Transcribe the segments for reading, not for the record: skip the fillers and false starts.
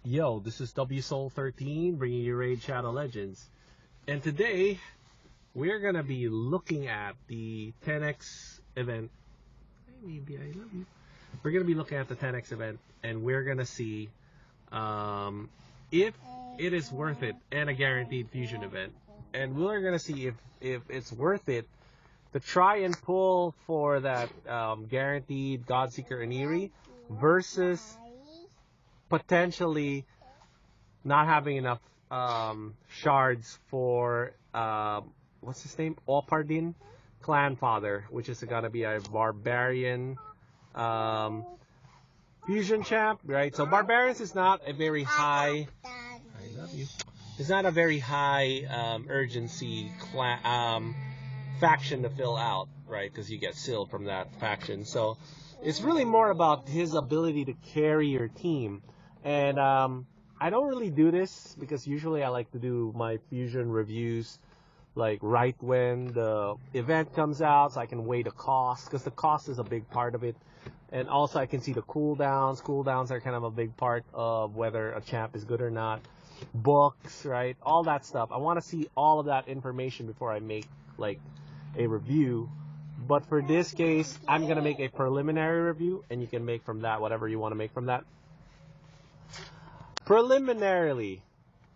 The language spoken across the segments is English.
Yo, this is WSoul13 bringing you Raid Shadow Legends. And today, we're going to be looking at the 10x event. Hey, maybe I love you. We're going to be looking at the 10x event, and we're going to see if it is worth it and a guaranteed fusion event. And we're going to see if it's worth it to try and pull for that guaranteed Godseeker Aniri versus potentially not having enough shards for what's his name? Opardin clan father, which is gonna be a barbarian fusion champ, right? So barbarians is not a very high. I love you. It's not a very high urgency faction to fill out, right? Because you get sealed from that faction. So it's really more about his ability to carry your team. And I don't really do this because usually I like to do my fusion reviews like right when the event comes out, so I can weigh the cost, because the cost is a big part of it. And also I can see the cooldowns. Cooldowns are kind of a big part of whether a champ is good or not. Books, right? All that stuff. I want to see all of that information before I make like a review. But for this case, I'm going to make a preliminary review, and you can make from that whatever you want to make from that. Preliminarily,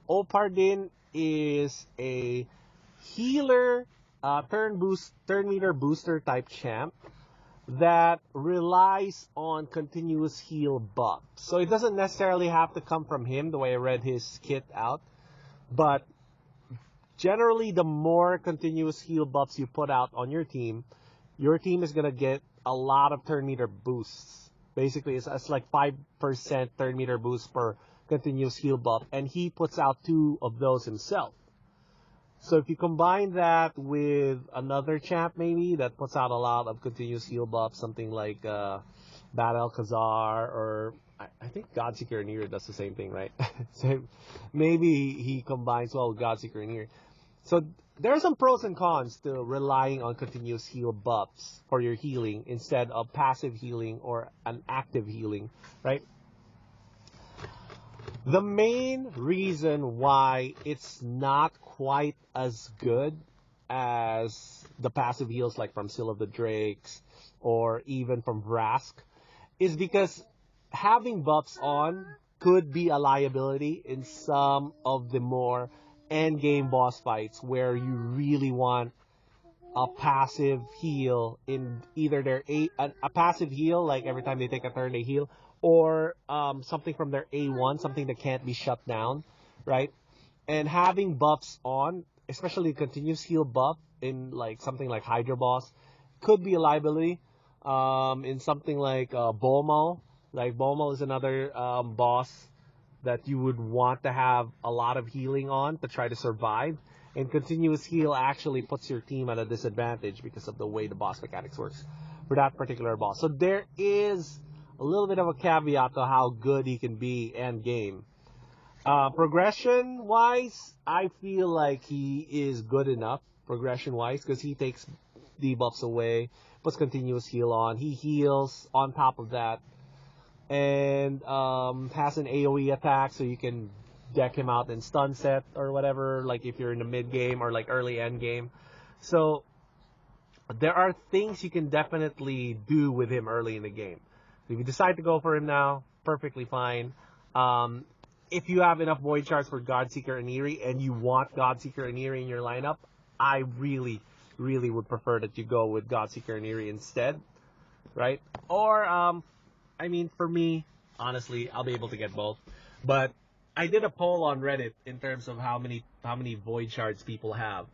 Opardin is a healer, turn meter booster type champ that relies on continuous heal buff. So it doesn't necessarily have to come from him, the way I read his kit out, but generally the more continuous heal buffs you put out on your team is going to get a lot of turn meter boosts. Basically, it's like 5% turn meter boost per continuous heal buff, and he puts out 2 of those himself. So if you combine that with another champ maybe that puts out a lot of continuous heal buff, something like Bad Alcazar, or I think Godseeker Aniri does the same thing, right? So maybe he combines well with Godseeker Aniri. So there are some pros and cons to relying on continuous heal buffs for your healing instead of passive healing or an active healing, right? The main reason why it's not quite as good as the passive heals like from Seal of the Drakes or even from Vrask is because having buffs on could be a liability in some of the more endgame boss fights where you really want a passive heal in either their a passive heal, like every time they take a turn they heal, or something from their A1, something that can't be shut down, right? And having buffs on, especially continuous heal buff in like something like Hydra boss, could be a liability. In something like Bomo, like Bomo is another boss that you would want to have a lot of healing on to try to survive. And continuous heal actually puts your team at a disadvantage because of the way the boss mechanics works for that particular boss. So there is a little bit of a caveat to how good he can be end game. Progression wise, I feel like he is good enough progression wise because he takes debuffs away, puts continuous heal on, he heals on top of that, and has an AoE attack, so you can deck him out in stun set or whatever, like if you're in the mid game or like early end game. So there are things you can definitely do with him early in the game. If you decide to go for him now, perfectly fine. If you have enough void shards for Godseeker Aniri and you want Godseeker Aniri in your lineup, I really would prefer that you go with Godseeker Aniri instead, right? Or I mean, for me, honestly, I'll be able to get both. But I did a poll on Reddit in terms of how many void shards people have,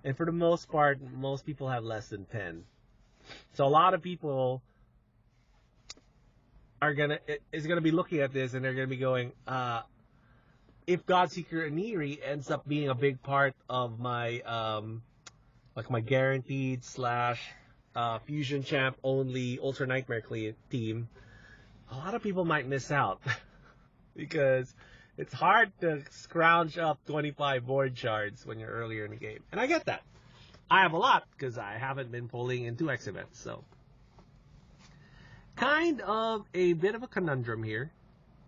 and for the most part, most people have less than 10. So a lot of people is gonna be looking at this and they're gonna be going, if Godseeker Aniri ends up being a big part of my like my guaranteed / fusion champ only Ultra Nightmare team, a lot of people might miss out because it's hard to scrounge up 25 void shards when you're earlier in the game. And I get that. I have a lot because I haven't been pulling in 2x events, so kind of a bit of a conundrum here,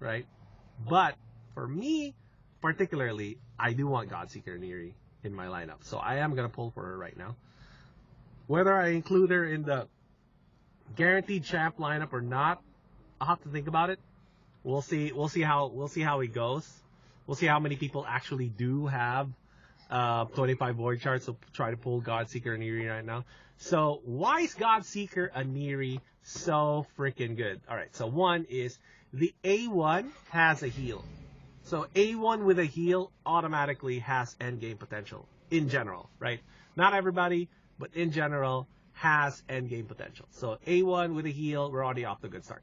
right? But for me, particularly, I do want Godseeker Aniri in my lineup. So I am going to pull for her right now. Whether I include her in the guaranteed champ lineup or not, I'll have to think about it. We'll see how it goes. We'll see how many people actually do have 25 void charts. So try to pull Godseeker Aniri right now. So why is Godseeker Aniri so freaking good? All right. So one is the A1 has a heal. So A1 with a heal automatically has endgame potential in general, right? Not everybody, but in general has endgame potential. So A1 with a heal, we're already off to a good start.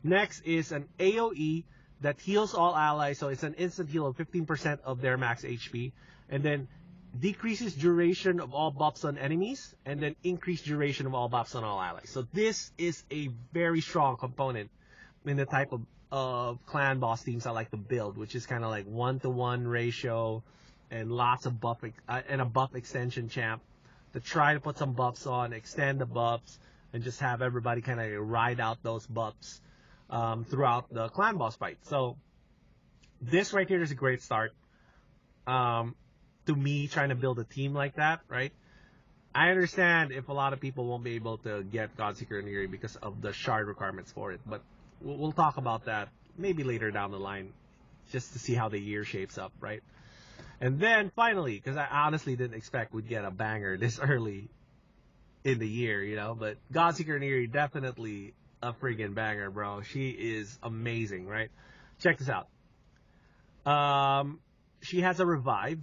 Next is an AoE that heals all allies. So it's an instant heal of 15% of their max HP. And then decreases duration of all buffs on enemies. And then increased duration of all buffs on all allies. So this is a very strong component in the type of clan boss teams I like to build, which is kind of like 1-to-1 ratio and lots of buff and a buff extension champ to try to put some buffs on, extend the buffs, and just have everybody kind of ride out those buffs throughout the clan boss fight. So this right here is a great start to me trying to build a team like that, right? I understand if a lot of people won't be able to get Godseeker Aniri because of the shard requirements for it, but we'll talk about that maybe later down the line just to see how the year shapes up, right? And then finally, because I honestly didn't expect we'd get a banger this early in the year, you know, but Godseeker Aniri definitely a friggin' banger, bro. She is amazing, right? Check this out. She has a revive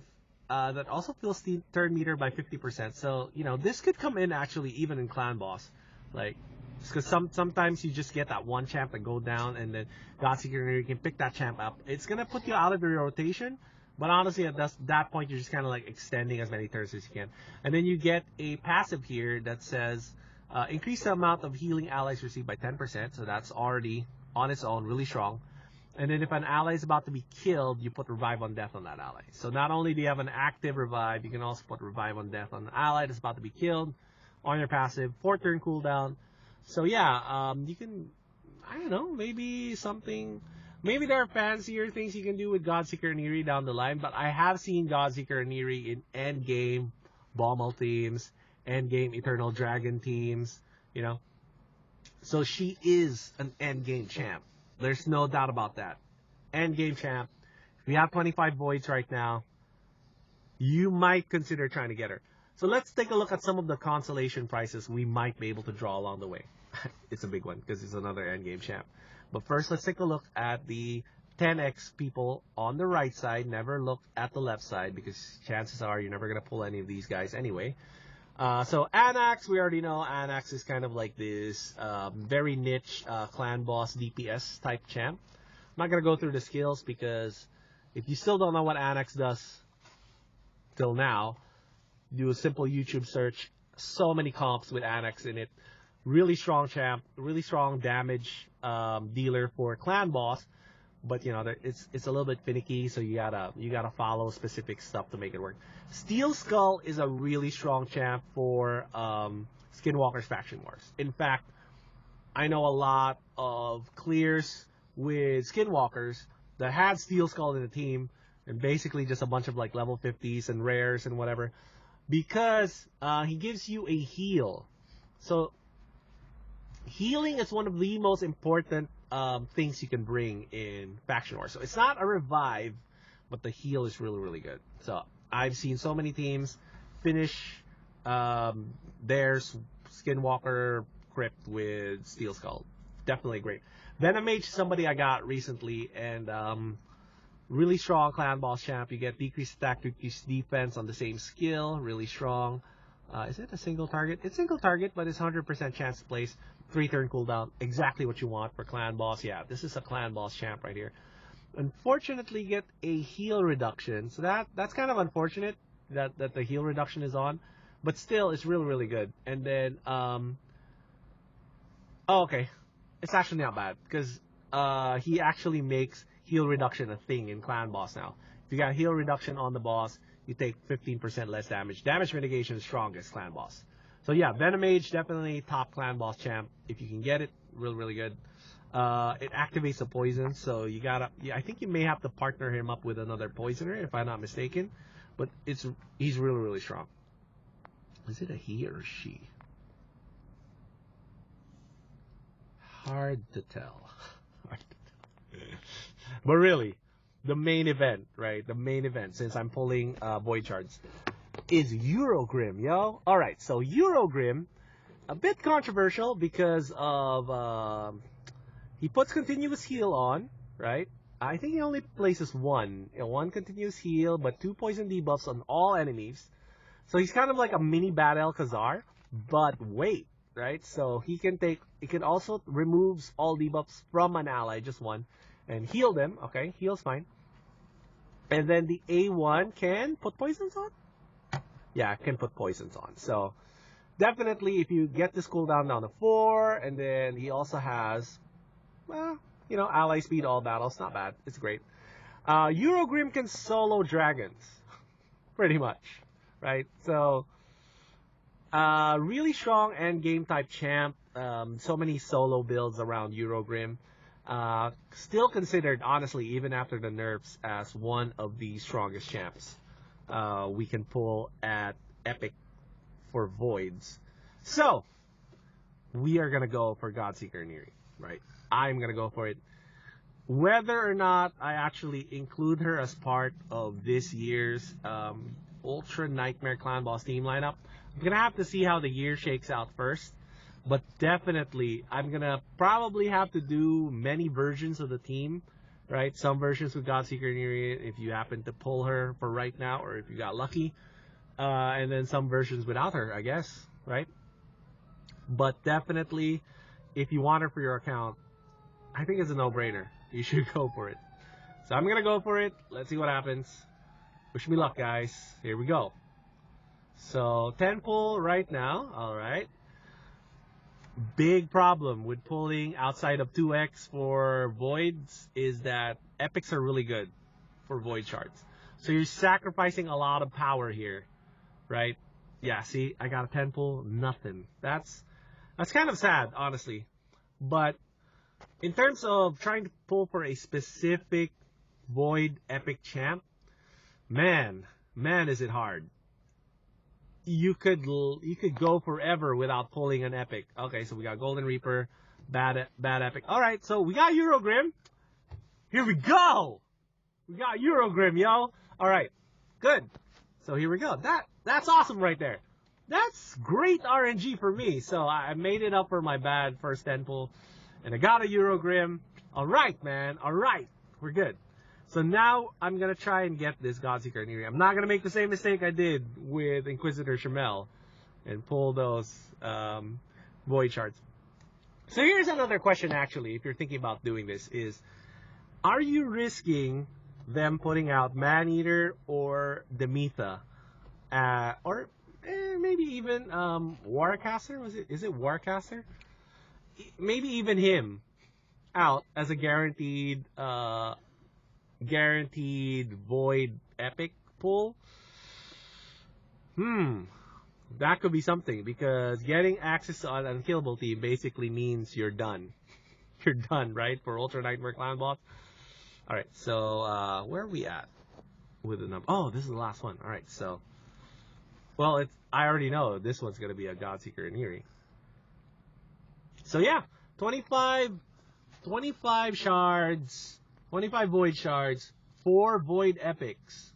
that also fills the turn meter by 50%. So, you know, this could come in actually even in clan boss. Like, because sometimes you just get that one champ that go down, and then Godseeker Aniri can pick that champ up. It's going to put you out of your rotation, but honestly, at that point, you're just kind of like extending as many turns as you can. And then you get a passive here that says, increase the amount of healing allies received by 10%. So that's already, on its own, really strong. And then if an ally is about to be killed, you put Revive on Death on that ally. So not only do you have an active Revive, you can also put Revive on Death on the ally that's about to be killed on your passive. 4-turn cooldown. So yeah, you can, I don't know, maybe there are fancier things you can do with Godseeker Aniri down the line, but I have seen Godseeker Aniri in Endgame Bommel teams, Endgame Eternal Dragon teams, you know. So she is an Endgame champ. There's no doubt about that. Endgame champ. If you have 25 voids right now, you might consider trying to get her. So let's take a look at some of the consolation prizes we might be able to draw along the way. It's a big one because it's another endgame champ. But first, let's take a look at the 10x people on the right side. Never look at the left side because chances are you're never going to pull any of these guys anyway. So Anax, we already know Anax is kind of like this very niche clan boss DPS type champ. I'm not going to go through the skills because if you still don't know what Anax does till now, do a simple YouTube search. So many comps with Anax in it. Really strong champ, really strong damage dealer for clan boss. But you know, it's a little bit finicky, so you gotta follow specific stuff to make it work. Steel Skull is a really strong champ for Skinwalker's Faction Wars. In fact, I know a lot of clears with Skinwalkers that had Steel Skull in the team, and basically just a bunch of like level 50s and rares and whatever, because he gives you a heal. So healing is one of the most important things you can bring in Faction Wars. So it's not a revive, but the heal is really, really good. So I've seen so many teams finish their Skinwalker Crypt with Steel Skull. Definitely great. Venom Mage is somebody I got recently, and really strong clan boss champ. You get decreased attack, decreased defense on the same skill. Really strong. Is it a single target? It's single target, but it's 100% chance to place. 3-turn cooldown. Exactly what you want for clan boss. Yeah, this is a clan boss champ right here. Unfortunately, get a heal reduction. So that's kind of unfortunate that the heal reduction is on. But still, it's really, really good. And then, oh, okay. It's actually not bad because he actually makes heal reduction a thing in clan boss now. If you got heal reduction on the boss, you take 15% less damage. Damage mitigation is strongest clan boss. So yeah, Venom Mage, definitely top clan boss champ. If you can get it, really, really good. It activates the poison, so you gotta. Yeah, I think you may have to partner him up with another poisoner, if I'm not mistaken. But he's really, really strong. Is it a he or she? Hard to tell. But really, the main event, right? The main event, since I'm pulling Void Shards, is Eurogrim, yo. Alright, so Eurogrim, a bit controversial because of, he puts continuous heal on, right? I think he only places one continuous heal, but 2 poison debuffs on all enemies. So he's kind of like a mini Bad Alcazar, but wait, right? So he can also removes all debuffs from an ally, just one, and heal them. Okay, heal's fine. And then the A1 can put poisons on? Yeah, can put poisons on. So definitely if you get this cooldown down to 4, and then he also has, well, you know, ally speed all battles. Not bad. It's great. Eurogrim can solo dragons. Pretty much. Right? So, really strong endgame type champ. So many solo builds around Eurogrim. Still considered, honestly, even after the nerfs, as one of the strongest champs we can pull at Epic for Voids. So, we are going to go for Godseeker Aniri, right? I'm going to go for it. Whether or not I actually include her as part of this year's Ultra Nightmare Clan Boss team lineup, I'm going to have to see how the year shakes out first. But definitely, I'm going to probably have to do many versions of the team, right? Some versions with Godseeker Aniri if you happen to pull her for right now, or if you got lucky. And then some versions without her, I guess, right? But definitely, if you want her for your account, I think it's a no-brainer. You should go for it. So I'm going to go for it. Let's see what happens. Wish me luck, guys. Here we go. So 10 pull right now. All right. Big problem with pulling outside of 2x for Voids is that Epics are really good for Void Shards. So you're sacrificing a lot of power here, right? Yeah, see, I got a 10 pull, nothing. That's kind of sad, honestly. But in terms of trying to pull for a specific Void Epic champ, man, is it hard. You could go forever without pulling an Epic. Okay, so we got Golden Reaper, bad Epic. All right, so we got Eurogrim. Here we go. We got Eurogrim, yo. All right, good. So here we go. That's awesome right there. That's great RNG for me. So I made it up for my bad first 10 pull, and I got a Eurogrim. All right, man. All right, we're good. So now I'm going to try and get this Godseeker Aniri. I'm not going to make the same mistake I did with Inquisitor Shamel and pull those Void Shards. So here's another question, actually, if you're thinking about doing this, is are you risking them putting out Maneater or Demetha? Or maybe even Warcaster? Is it Warcaster? Maybe even him out as a guaranteed Void Epic pull. That could be something, because getting access to an unkillable team basically means you're done. You're done, right? For Ultra Nightmare Clan Boss. Alright, so where are we at with the number? Oh, this is the last one. Alright, so well, I already know this one's gonna be a Godseeker Aniri. So yeah, 25 shards, 25 Void Shards, 4 Void Epics,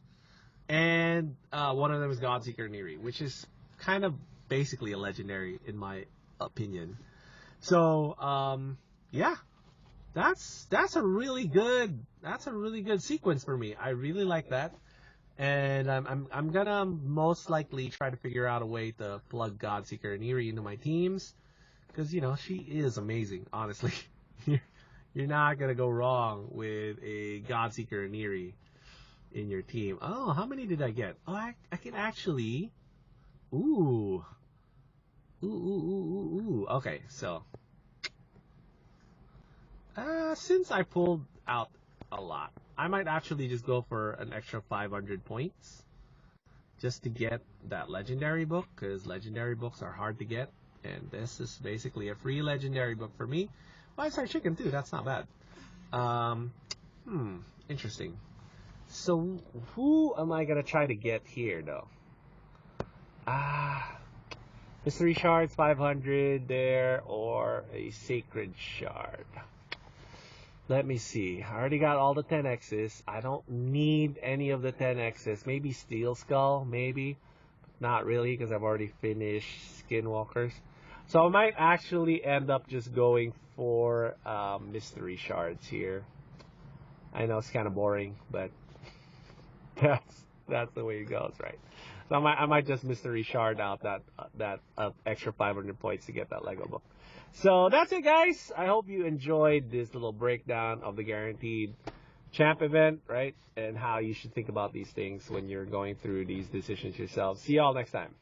and one of them is Godseeker Aniri, which is kind of basically a legendary in my opinion. So yeah, that's a really good sequence for me. I really like that, and I'm gonna most likely try to figure out a way to plug Godseeker Aniri into my teams, because you know she is amazing. Honestly, you're not gonna go wrong with a Godseeker Aniri in your team. Oh, how many did I get? Oh, I can actually. Ooh. Okay, so since I pulled out a lot, I might actually just go for an extra 500 points just to get that legendary book, because legendary books are hard to get, and this is basically a free legendary book for me, 5-star chicken too. That's not bad. Interesting. So who am I gonna try to get here though? Mystery shards 500 there, or a sacred shard. Let me see. I already got all the 10x's. I don't need any of the 10x's. Maybe Steel Skull, maybe. Not really, because I've already finished Skinwalkers. So I might actually end up just going for mystery shards here. I know it's kind of boring, but that's the way it goes, right? So I might just mystery shard out that extra 500 points to get that Lego book. So that's it, guys. I hope you enjoyed this little breakdown of the guaranteed champ event, right? And how you should think about these things when you're going through these decisions yourself. See y'all next time.